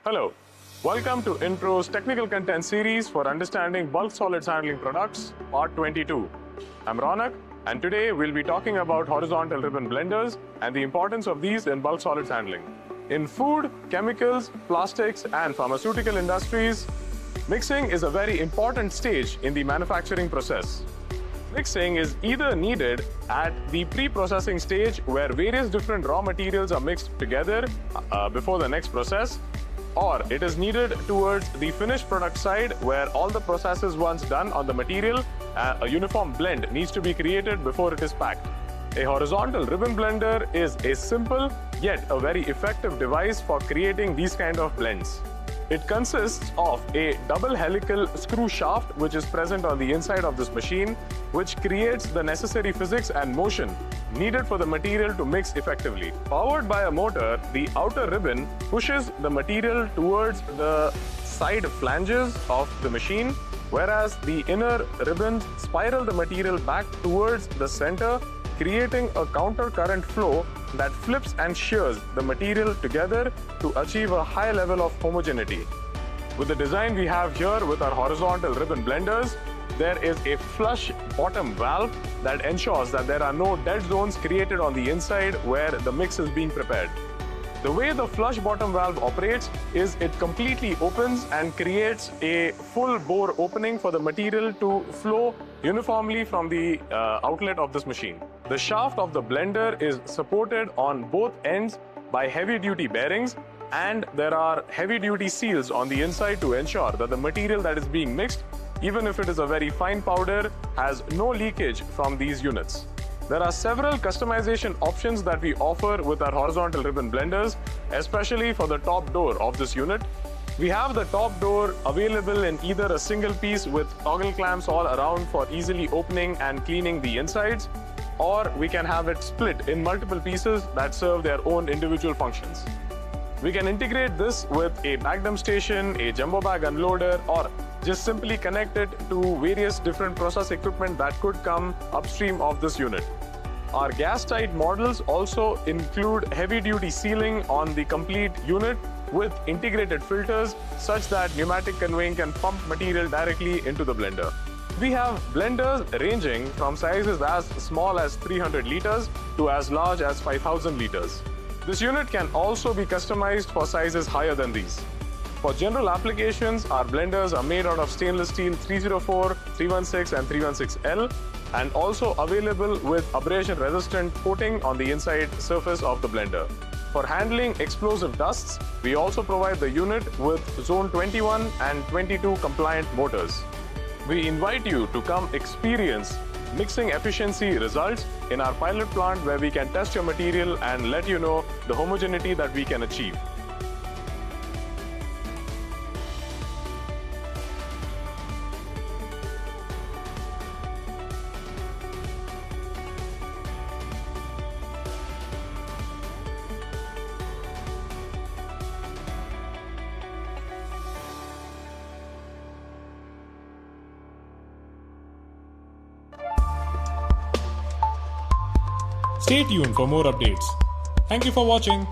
Hello, welcome to Indpro's Technical Content Series for Understanding Bulk Solids Handling Products, Part 22. I'm Ronak, and today we'll be talking about horizontal ribbon blenders and the importance of these in bulk solids handling. In food, chemicals, plastics, and pharmaceutical industries, mixing is a very important stage in the manufacturing process. Mixing is either needed at the pre-processing stage where various different raw materials are mixed together before the next process, or it is needed towards the finished product side where all the processes once done on the material, a uniform blend needs to be created before it is packed. A horizontal ribbon blender is a simple yet a very effective device for creating these kind of blends. It consists of a double helical screw shaft which is present on the inside of this machine, which creates the necessary physics and motion needed for the material to mix effectively. Powered by a motor, the outer ribbon pushes the material towards the side flanges of the machine, whereas the inner ribbons spiral the material back towards the center, creating a counter current flow that flips and shears the material together to achieve a high level of homogeneity. With the design we have here with our horizontal ribbon blenders, there is a flush bottom valve that ensures that there are no dead zones created on the inside where the mix is being prepared. The way the flush bottom valve operates is it completely opens and creates a full bore opening for the material to flow uniformly from the outlet of this machine. The shaft of the blender is supported on both ends by heavy-duty bearings, and there are heavy-duty seals on the inside to ensure that the material that is being mixed, even if it is a very fine powder, has no leakage from these units. There are several customization options that we offer with our horizontal ribbon blenders, especially for the top door of this unit. We have the top door available in either a single piece with toggle clamps all around for easily opening and cleaning the insides, or we can have it split in multiple pieces that serve their own individual functions. We can integrate this with a Magnum station, a jumbo bag unloader, or just simply connect it to various different process equipment that could come upstream of this unit. Our gas-tight models also include heavy-duty sealing on the complete unit with integrated filters such that pneumatic conveying can pump material directly into the blender. We have blenders ranging from sizes as small as 300 liters to as large as 5,000 liters. This unit can also be customized for sizes higher than these. For general applications, our blenders are made out of stainless steel 304, 316 and 316L, and also available with abrasion-resistant coating on the inside surface of the blender. For handling explosive dusts, we also provide the unit with Zone 21 and 22 compliant motors. We invite you to come experience mixing efficiency results in our pilot plant where we can test your material and let you know the homogeneity that we can achieve. Stay tuned for more updates. Thank you for watching.